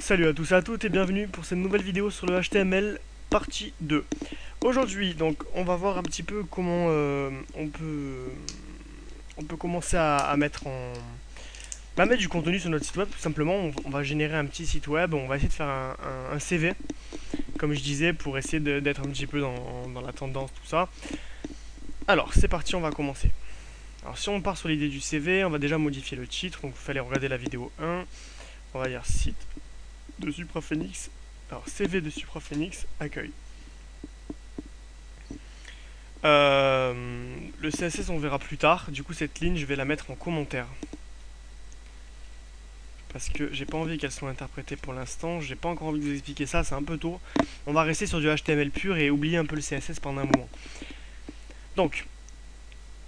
Salut à tous et à toutes et bienvenue pour cette nouvelle vidéo sur le HTML partie 2. Aujourd'hui, donc, on va voir un petit peu comment on peut commencer à mettre mettre du contenu sur notre site web. Tout simplement, on va générer un petit site web, on va essayer de faire un CV, comme je disais, pour essayer d'être un petit peu dans la tendance, tout ça. Alors, c'est parti, on va commencer. Alors, si on part sur l'idée du CV, on va déjà modifier le titre, donc il fallait regarder la vidéo 1. On va dire site de SupraPhoenix. Alors, CV de SupraPhoenix, accueil. Le CSS, on verra plus tard. Du coup, cette ligne, je vais la mettre en commentaire. Parce que j'ai pas envie qu'elle soit interprétée pour l'instant. J'ai pas encore envie de vous expliquer ça, c'est un peu tôt. On va rester sur du HTML pur et oublier un peu le CSS pendant un moment. Donc,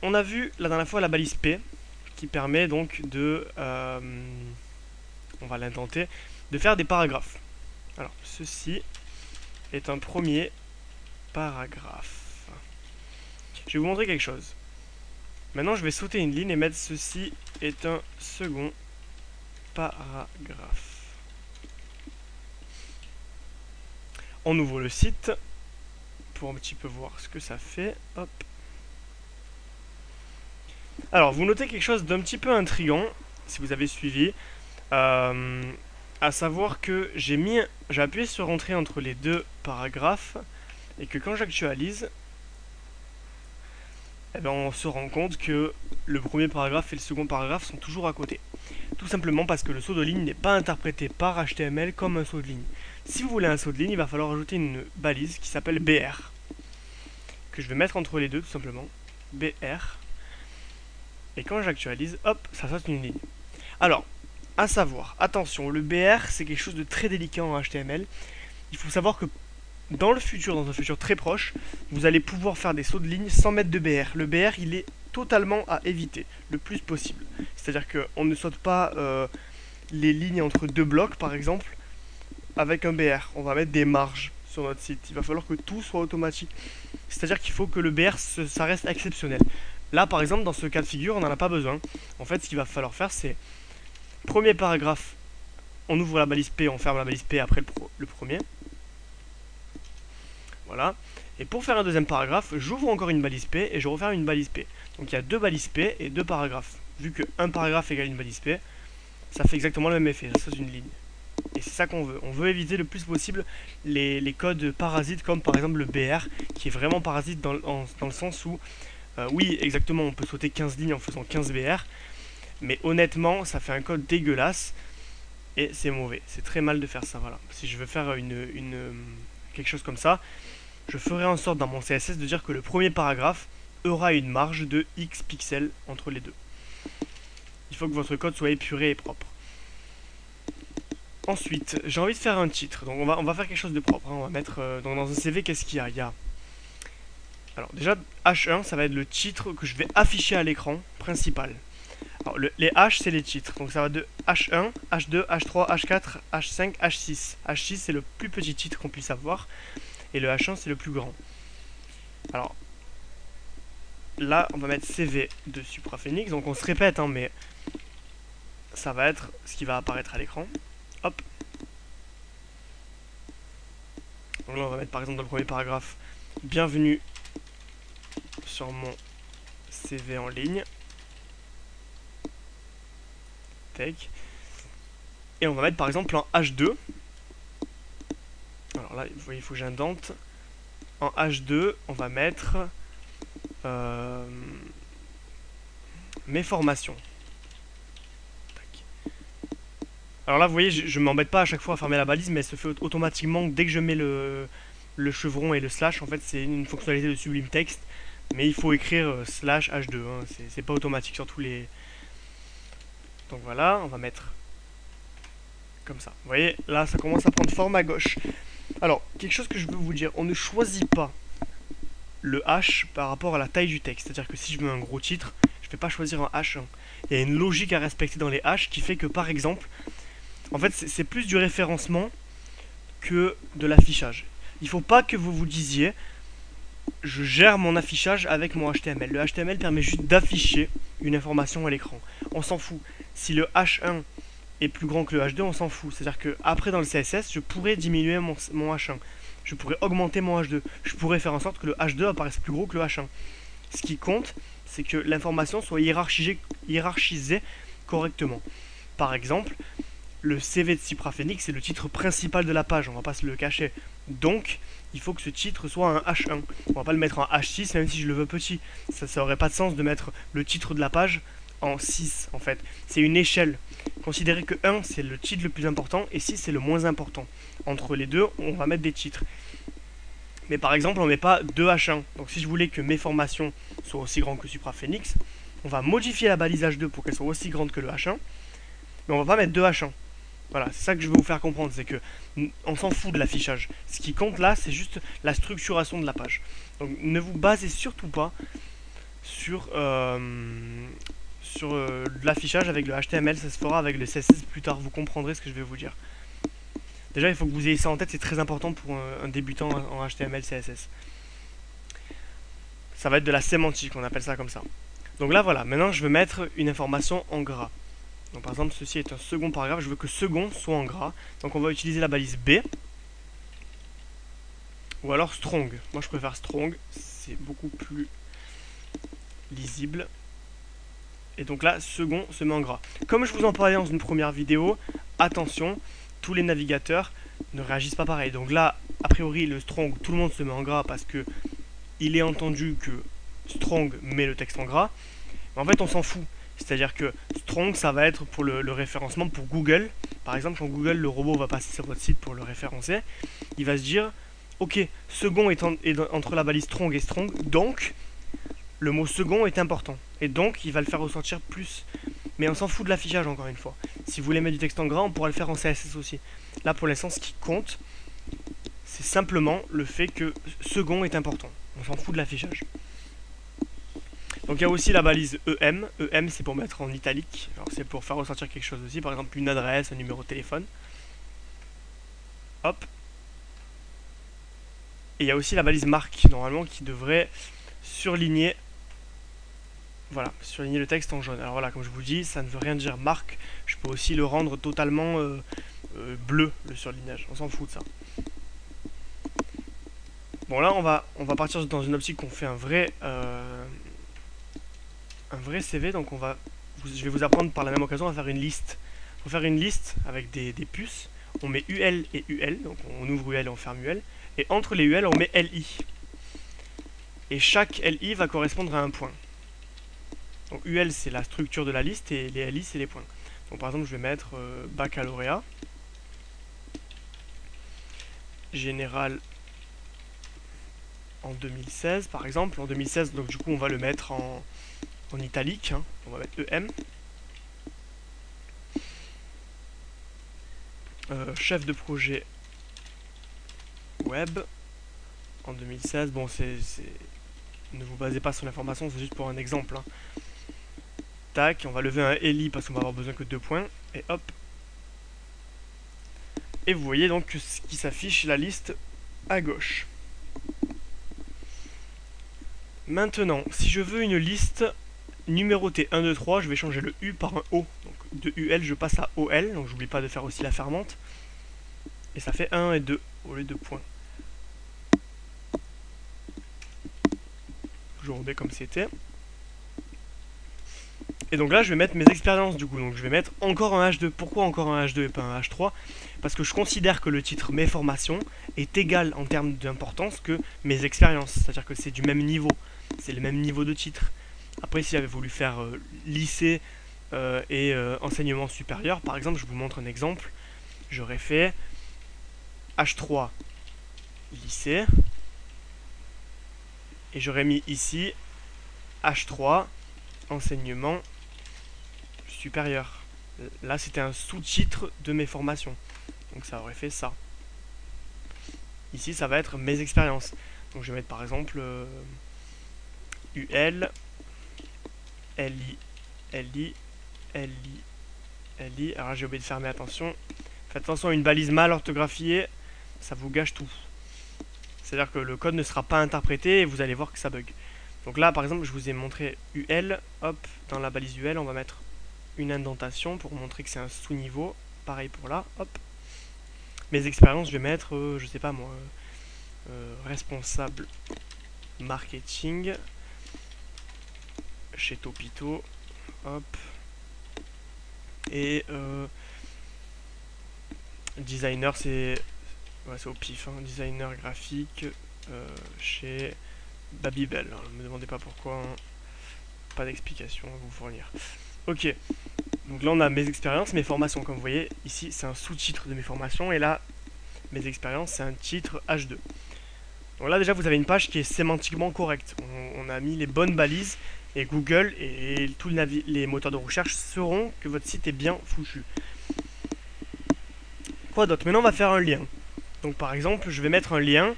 on a vu la dernière fois la balise P, qui permet donc de... on va l'intenter, de faire des paragraphes. Alors, ceci est un premier paragraphe. Je vais vous montrer quelque chose. Maintenant, je vais sauter une ligne et mettre ceci est un second paragraphe. On ouvre le site pour un petit peu voir ce que ça fait. Hop. Alors, vous notez quelque chose d'un petit peu intriguant, si vous avez suivi, à savoir que j'ai appuyé sur Entrée entre les deux paragraphes et que quand j'actualise, eh ben, on se rend compte que le premier paragraphe et le second paragraphe sont toujours à côté. Tout simplement parce que le saut de ligne n'est pas interprété par HTML comme un saut de ligne. Si vous voulez un saut de ligne, il va falloir ajouter une balise qui s'appelle BR, que je vais mettre entre les deux tout simplement. BR. Et quand j'actualise, hop, ça saute une ligne. Alors, à savoir, attention, le BR c'est quelque chose de très délicat en HTML. Il faut savoir que dans le futur, dans un futur très proche, vous allez pouvoir faire des sauts de ligne sans mettre de BR. Le BR, il est totalement à éviter, le plus possible. C'est-à-dire qu'on ne saute pas les lignes entre deux blocs, par exemple, avec un BR. On va mettre des marges sur notre site. Il va falloir que tout soit automatique. C'est-à-dire qu'il faut que le BR, ça reste exceptionnel. Là, par exemple, dans ce cas de figure, on n'en a pas besoin. En fait, ce qu'il va falloir faire, c'est premier paragraphe, on ouvre la balise P, on ferme la balise P après le premier. Voilà. Et pour faire un deuxième paragraphe, j'ouvre encore une balise P et je referme une balise P. Donc il y a deux balises P et deux paragraphes. Vu que un paragraphe égale une balise P, ça fait exactement le même effet, ça c'est une ligne. Et c'est ça qu'on veut. On veut éviter le plus possible les codes parasites comme par exemple le BR, qui est vraiment parasite dans le sens où, oui exactement, on peut sauter 15 lignes en faisant 15 BR, mais honnêtement ça fait un code dégueulasse et c'est mauvais. C'est très mal de faire ça, voilà. Si je veux faire quelque chose comme ça, je ferai en sorte dans mon CSS de dire que le premier paragraphe aura une marge de X pixels entre les deux. Il faut que votre code soit épuré et propre. Ensuite, j'ai envie de faire un titre. Donc on va faire quelque chose de propre. On va mettre dans un CV, qu'est-ce qu'il y a? Il y a... Alors déjà, H1, ça va être le titre que je vais afficher à l'écran principal. Alors les H, c'est les titres. Donc ça va de H1, H2, H3, H4, H5, H6. H6, c'est le plus petit titre qu'on puisse avoir. Et le H1, c'est le plus grand. Alors, là, on va mettre CV de SupraPhoenix. Donc on se répète, hein, mais ça va être ce qui va apparaître à l'écran. Hop. Donc là, on va mettre par exemple dans le premier paragraphe, bienvenue sur mon CV en ligne. Take. Et on va mettre par exemple en H2. Alors là, vous voyez, il faut que j'indente. En H2, on va mettre mes formations. Alors là, vous voyez, je m'embête pas à chaque fois à fermer la balise, mais elle se fait automatiquement dès que je mets le chevron et le slash. En fait, c'est une fonctionnalité de Sublime Text, mais il faut écrire slash H2. Hein, c'est pas automatique sur tous les... Donc voilà, on va mettre comme ça. Vous voyez, là, ça commence à prendre forme à gauche. Alors, quelque chose que je veux vous dire, on ne choisit pas le H par rapport à la taille du texte. C'est-à-dire que si je veux un gros titre, je ne vais pas choisir un H1. Il y a une logique à respecter dans les H qui fait que, par exemple, en fait, c'est plus du référencement que de l'affichage. Il ne faut pas que vous vous disiez, je gère mon affichage avec mon HTML. Le HTML permet juste d'afficher une information à l'écran. On s'en fout. Si le H1 est plus grand que le H2, on s'en fout. C'est-à-dire que après dans le CSS, je pourrais diminuer mon H1. Je pourrais augmenter mon H2. Je pourrais faire en sorte que le H2 apparaisse plus gros que le H1. Ce qui compte, c'est que l'information soit hiérarchisée correctement. Par exemple, le CV de Cypra Phoenix, c'est le titre principal de la page, on va pas se le cacher. Donc, il faut que ce titre soit un H1. On va pas le mettre en H6, même si je le veux petit. Ça aurait pas de sens de mettre le titre de la page en 6, en fait. C'est une échelle. Considérez que 1, c'est le titre le plus important, et 6, c'est le moins important. Entre les deux, on va mettre des titres. Mais par exemple, on met pas 2 H1. Donc si je voulais que mes formations soient aussi grandes que Cypra Phoenix, on va modifier la balise H2 pour qu'elle soit aussi grande que le H1. Mais on va pas mettre 2 H1. Voilà, c'est ça que je veux vous faire comprendre, c'est que on s'en fout de l'affichage. Ce qui compte là, c'est juste la structuration de la page. Donc ne vous basez surtout pas sur, l'affichage avec le HTML, ça se fera avec le CSS plus tard, vous comprendrez ce que je vais vous dire. Déjà, il faut que vous ayez ça en tête, c'est très important pour un débutant en HTML, CSS. Ça va être de la sémantique, on appelle ça comme ça. Donc là, voilà, maintenant je veux mettre une information en gras. Donc par exemple, ceci est un second paragraphe, je veux que second soit en gras. Donc on va utiliser la balise B. Ou alors strong. Moi je préfère strong, c'est beaucoup plus lisible. Et donc là, second se met en gras. Comme je vous en parlais dans une première vidéo, attention, tous les navigateurs ne réagissent pas pareil. Donc là, a priori, le strong, tout le monde se met en gras parce que il est entendu que strong met le texte en gras. Mais en fait, on s'en fout. C'est-à-dire que strong, ça va être pour le référencement pour Google. Par exemple, quand Google, le robot va passer sur votre site pour le référencer, il va se dire, ok, second est entre la balise strong et strong, donc le mot second est important. Et donc, il va le faire ressortir plus. Mais on s'en fout de l'affichage, encore une fois. Si vous voulez mettre du texte en gras, on pourra le faire en CSS aussi. Là, pour l'instant, ce qui compte, c'est simplement le fait que second est important. On s'en fout de l'affichage. Donc il y a aussi la balise EM. EM, c'est pour mettre en italique. Alors c'est pour faire ressortir quelque chose aussi, par exemple une adresse, un numéro de téléphone. Hop. Et il y a aussi la balise marque, normalement, qui devrait surligner, voilà, surligner le texte en jaune. Alors voilà, comme je vous dis, ça ne veut rien dire marque. Je peux aussi le rendre totalement bleu, le surlignage. On s'en fout de ça. Bon là, on va partir dans une optique qu'on fait un vrai CV, donc je vais vous apprendre par la même occasion à faire une liste. Pour faire une liste avec des puces, on met UL et UL, donc on ouvre UL et on ferme UL, et entre les UL on met LI. Et chaque LI va correspondre à un point. Donc UL c'est la structure de la liste et les LI c'est les points. Donc par exemple je vais mettre baccalauréat, général en 2016 par exemple. En 2016, donc du coup on va le mettre en italique, hein. On va mettre EM. Chef de projet web en 2016. Bon, ne vous basez pas sur l'information, c'est juste pour un exemple, hein. Tac, on va lever un LI parce qu'on va avoir besoin que 2 points. Et hop. Et vous voyez donc que ce qui s'affiche la liste à gauche. Maintenant, si je veux une liste numérotée 1, 2, 3, je vais changer le U par un O. Donc de UL, je passe à OL, donc j'oublie pas de faire aussi la fermante. Et ça fait 1 et 2 au lieu de points. Je remets comme c'était. Et donc là, je vais mettre mes expériences du coup. Donc je vais mettre encore un H2. Pourquoi encore un H2 et pas un H3? Parce que je considère que le titre Mes formations est égal en termes d'importance que mes expériences. C'est-à-dire que c'est du même niveau. C'est le même niveau de titre. Après, si j'avais voulu faire lycée et enseignement supérieur, par exemple, je vous montre un exemple. J'aurais fait H3 lycée. Et j'aurais mis ici H3 enseignement supérieur. Là, c'était un sous-titre de mes formations. Donc ça aurait fait ça. Ici, ça va être mes expériences. Donc je vais mettre par exemple UL, LI, LI, LI, LI. Alors là, j'ai oublié de fermer, attention. Faites attention à une balise mal orthographiée, ça vous gâche tout. C'est-à-dire que le code ne sera pas interprété et vous allez voir que ça bug. Donc là, par exemple, je vous ai montré UL. Hop, dans la balise UL, on va mettre une indentation pour montrer que c'est un sous-niveau. Pareil pour là, hop. Mes expériences, je vais mettre, je sais pas moi, responsable marketing chez Topito, hop. Et designer, c'est au pif, hein, designer graphique chez Babybel. Ne me demandez pas pourquoi, hein. Pas d'explication à vous fournir. Ok, donc là on a mes expériences, mes formations. Comme vous voyez, ici c'est un sous-titre de mes formations, et là, mes expériences, c'est un titre H2. Donc là déjà vous avez une page qui est sémantiquement correcte. On a mis les bonnes balises, et Google et tous les moteurs de recherche sauront que votre site est bien foutu. Quoi d'autre? Maintenant on va faire un lien. Donc par exemple, je vais mettre un lien.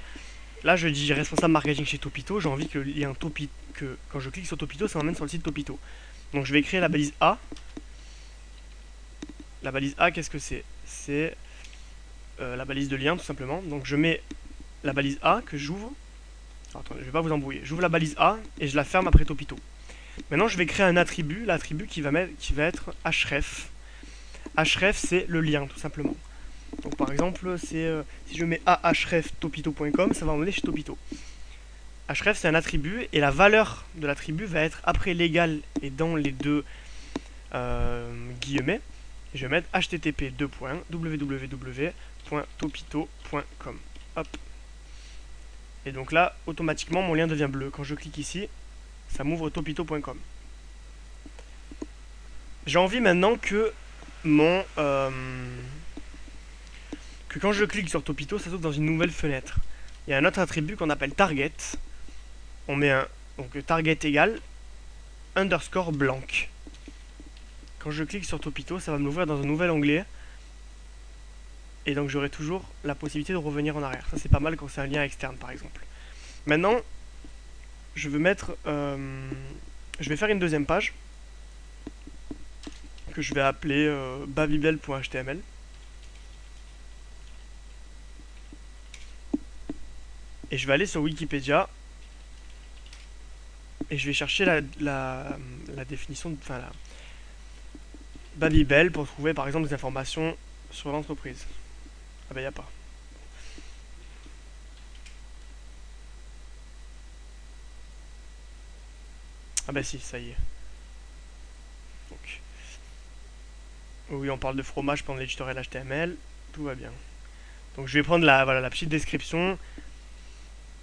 Là je dis responsable marketing chez Topito, j'ai envie que le lien Topito, que quand je clique sur Topito, ça m'emmène sur le site Topito. Donc je vais créer la balise A. La balise A, qu'est-ce que c'est? C'est la balise de lien tout simplement. Donc je mets la balise A que j'ouvre. Attendez, je vais pas vous embrouiller. J'ouvre la balise A et je la ferme après Topito. Maintenant je vais créer un attribut, l'attribut qui va être href. Href c'est le lien tout simplement. Donc par exemple, c'est si je mets ahref topito.com, ça va m'emmener chez Topito. Href c'est un attribut et la valeur de l'attribut va être après l'égal et dans les deux guillemets. Et je vais mettre http://www.topito.com. Hop. Et donc là, automatiquement, mon lien devient bleu. Quand je clique ici, ça m'ouvre topito.com. J'ai envie maintenant que mon que quand je clique sur Topito, ça s'ouvre dans une nouvelle fenêtre. Il y a un autre attribut qu'on appelle target. On met un donc target égale underscore blanc. Quand je clique sur Topito, ça va me l'ouvrir dans un nouvel onglet. Et donc j'aurai toujours la possibilité de revenir en arrière. Ça c'est pas mal quand c'est un lien externe par exemple. Maintenant, je veux mettre, je vais faire une deuxième page que je vais appeler babybel.html. Et je vais aller sur Wikipédia et je vais chercher la définition, enfin la Babybel pour trouver par exemple des informations sur l'entreprise. Ah bah y a pas. Ah bah si, ça y est. Donc, oui, on parle de fromage pendant l'éditorial HTML, tout va bien. Donc je vais prendre la petite description.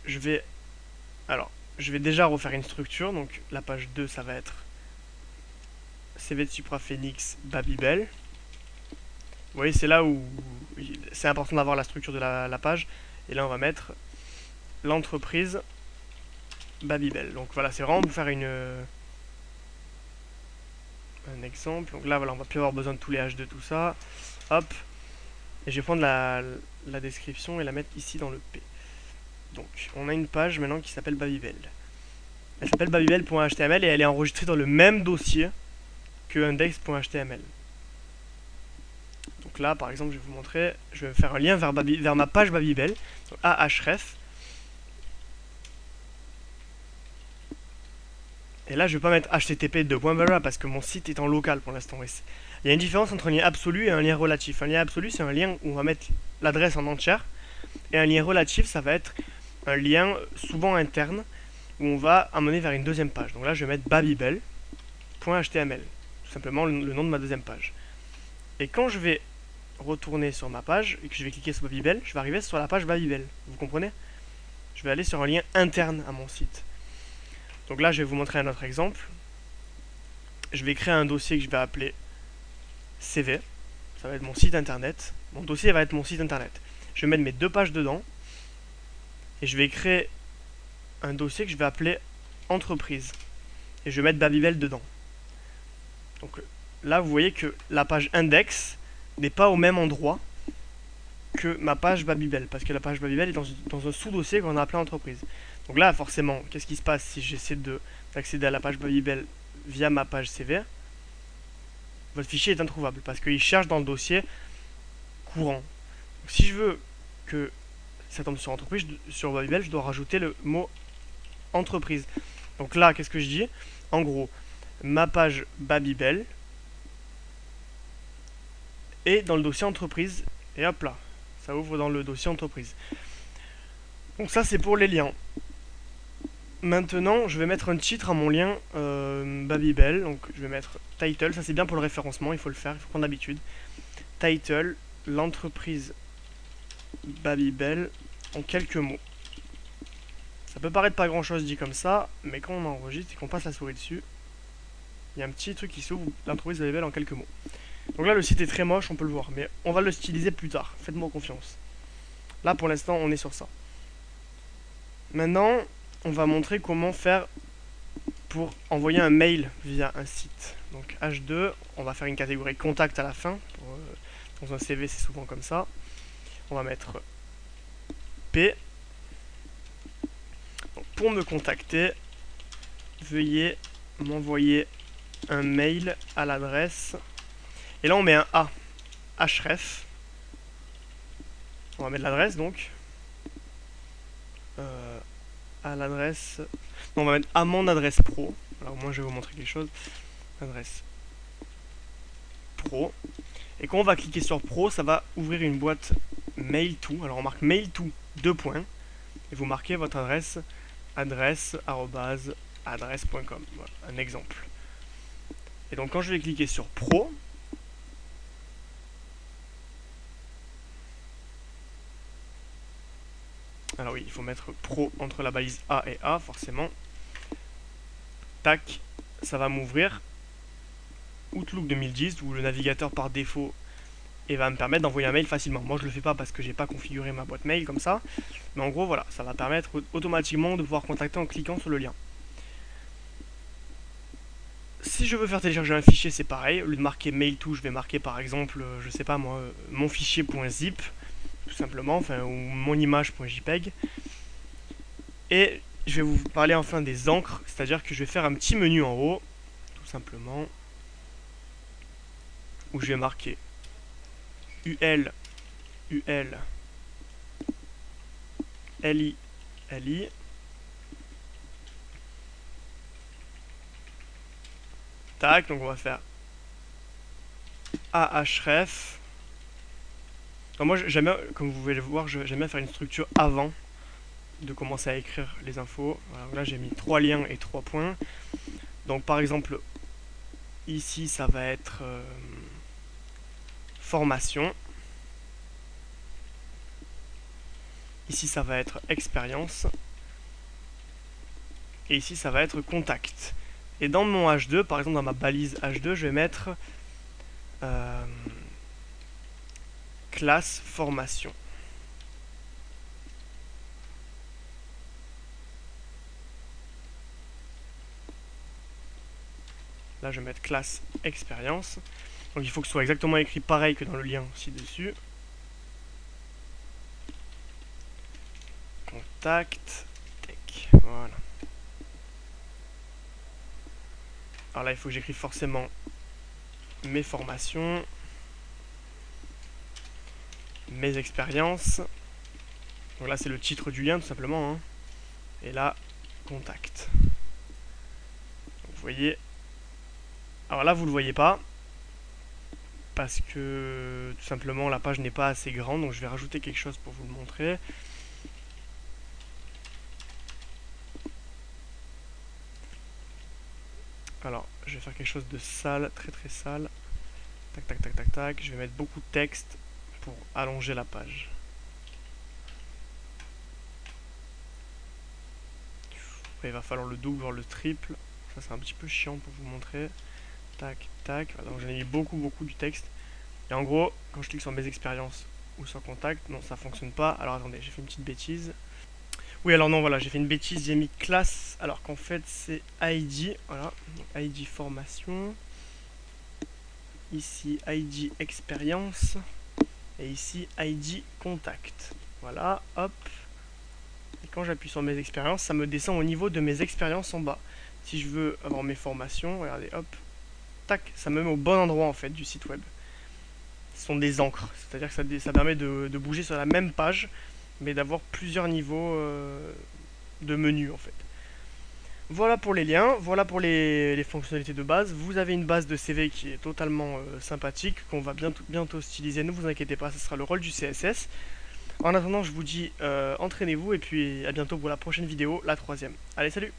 Je vais déjà refaire une structure. Donc la page 2, ça va être CV de Supra Phoenix Babybel. Vous voyez, c'est là où c'est important d'avoir la structure de la page. Et là, on va mettre l'entreprise Babybel. Donc voilà, c'est vraiment pour faire un exemple. Donc là, voilà, on va plus avoir besoin de tous les H2, tout ça. Hop. Et je vais prendre la description et la mettre ici dans le P. Donc, on a une page maintenant qui s'appelle Babybel. Elle s'appelle babybel.html et elle est enregistrée dans le même dossier que index.html. Donc là, par exemple, je vais vous montrer, je vais faire un lien vers ma page Babybel, donc ahref. Et là, je ne vais pas mettre http parce que mon site est en local pour l'instant. Il y a une différence entre un lien absolu et un lien relatif. Un lien absolu, c'est un lien où on va mettre l'adresse en entière. Et un lien relatif, ça va être un lien souvent interne où on va amener vers une deuxième page. Donc là, je vais mettre babybel.html. Tout simplement le nom de ma deuxième page. Et quand je vais retourner sur ma page et que je vais cliquer sur Babybel, je vais arriver sur la page Babybel. Vous comprenez? Je vais aller sur un lien interne à mon site. Donc là, je vais vous montrer un autre exemple. Je vais créer un dossier que je vais appeler CV. Ça va être mon site internet. Mon dossier va être mon site internet. Je vais mettre mes deux pages dedans. Et je vais créer un dossier que je vais appeler entreprise. Et je vais mettre Babybel dedans. Donc là, vous voyez que la page index n'est pas au même endroit que ma page Babybel. Parce que la page Babybel est dans un sous-dossier qu'on a appelé entreprise. Donc là, forcément, qu'est-ce qui se passe si j'essaie d'accéder à la page Babybel via ma page CV? Votre fichier est introuvable parce qu'il cherche dans le dossier courant. Donc, si je veux que ça tombe sur entreprise, sur Babybel, je dois rajouter le mot entreprise. Donc là, qu'est-ce que je dis? En gros, ma page Babybel et dans le dossier entreprise. Et hop là, ça ouvre dans le dossier entreprise. Donc ça c'est pour les liens. Maintenant, je vais mettre un titre à mon lien Babybel. Donc je vais mettre title, ça c'est bien pour le référencement, il faut le faire, il faut prendre l'habitude. Title, l'entreprise Babybel en quelques mots. Ça peut paraître pas grand chose dit comme ça, mais quand on enregistre et qu'on passe la souris dessus, il y a un petit truc qui s'ouvre, l'entreprise Babybel en quelques mots. Donc là le site est très moche, on peut le voir, mais on va le styliser plus tard, faites-moi confiance. Là pour l'instant on est sur ça. Maintenant, on va montrer comment faire pour envoyer un mail via un site. Donc H2, on va faire une catégorie contact à la fin. Dans un CV c'est souvent comme ça. On va mettre P. Donc, pour me contacter, veuillez m'envoyer un mail à l'adresse. Et là on met un A. Href. On va mettre l'adresse donc. À l'adresse. On va mettre à mon adresse pro. Alors au moins je vais vous montrer quelque chose. Adresse pro. Et quand on va cliquer sur pro, ça va ouvrir une boîte mail to. Alors on marque mail to 2 points. Et vous marquez votre adresse adresse@adresse.com. Voilà, un exemple. Et donc quand je vais cliquer sur pro, alors oui, il faut mettre pro entre la balise A et A, forcément. Tac, ça va m'ouvrir Outlook 2010, où le navigateur par défaut et va me permettre d'envoyer un mail facilement. Moi je le fais pas parce que j'ai pas configuré ma boîte mail comme ça. Mais en gros voilà, ça va permettre automatiquement de pouvoir contacter en cliquant sur le lien. Si je veux faire télécharger un fichier, c'est pareil. Au lieu de marquer mail to, je vais marquer par exemple, je sais pas moi, mon fichier.zip, tout simplement, enfin, ou mon image.jpeg. Et je vais vous parler enfin des encres, c'est-à-dire que je vais faire un petit menu en haut, tout simplement, où je vais marquer UL, UL, LI, LI. Tac, donc on va faire ahref. Alors moi, j'aime bien, comme vous pouvez le voir, j'aime bien faire une structure avant de commencer à écrire les infos. Voilà, là, j'ai mis 3 liens et 3 points. Donc par exemple, ici, ça va être formation. Ici, ça va être expérience. Et ici, ça va être contact. Et dans mon H2, par exemple, dans ma balise H2, je vais mettre classe formation. Là, je vais mettre classe expérience. Donc, il faut que ce soit exactement écrit pareil que dans le lien ci-dessus. Contact, tech. Voilà. Alors là, il faut que j'écrive forcément mes formations, mes expériences. Donc là, c'est le titre du lien, tout simplement. Hein. Et là, contact. Donc, vous voyez. Alors là, vous ne le voyez pas. Parce que, tout simplement, la page n'est pas assez grande. Donc, je vais rajouter quelque chose pour vous le montrer. Alors, je vais faire quelque chose de sale, très très sale. Tac, tac, tac, tac, tac. Je vais mettre beaucoup de texte pour allonger la page. Après, il va falloir le double, voire le triple. Ça, c'est un petit peu chiant pour vous montrer. Tac, tac. Voilà, donc, j'en ai mis beaucoup du texte. Et en gros, quand je clique sur mes expériences ou sur contact, non, ça fonctionne pas. Alors, attendez, j'ai fait une petite bêtise. Oui, alors non, voilà, j'ai fait une bêtise, j'ai mis classe, alors qu'en fait c'est ID, voilà, donc ID formation, ici ID expérience, et ici ID contact. Voilà, hop, et quand j'appuie sur mes expériences, ça me descend au niveau de mes expériences en bas. Si je veux avoir mes formations, regardez, hop, tac, ça me met au bon endroit en fait du site web. Ce sont des encres, c'est-à-dire que ça permet de bouger sur la même page, mais d'avoir plusieurs niveaux de menus en fait. Voilà pour les liens, voilà pour les fonctionnalités de base. Vous avez une base de CV qui est totalement sympathique, qu'on va bientôt styliser, ne vous inquiétez pas, ce sera le rôle du CSS. En attendant, je vous dis entraînez-vous et puis à bientôt pour la prochaine vidéo, la troisième. Allez, salut!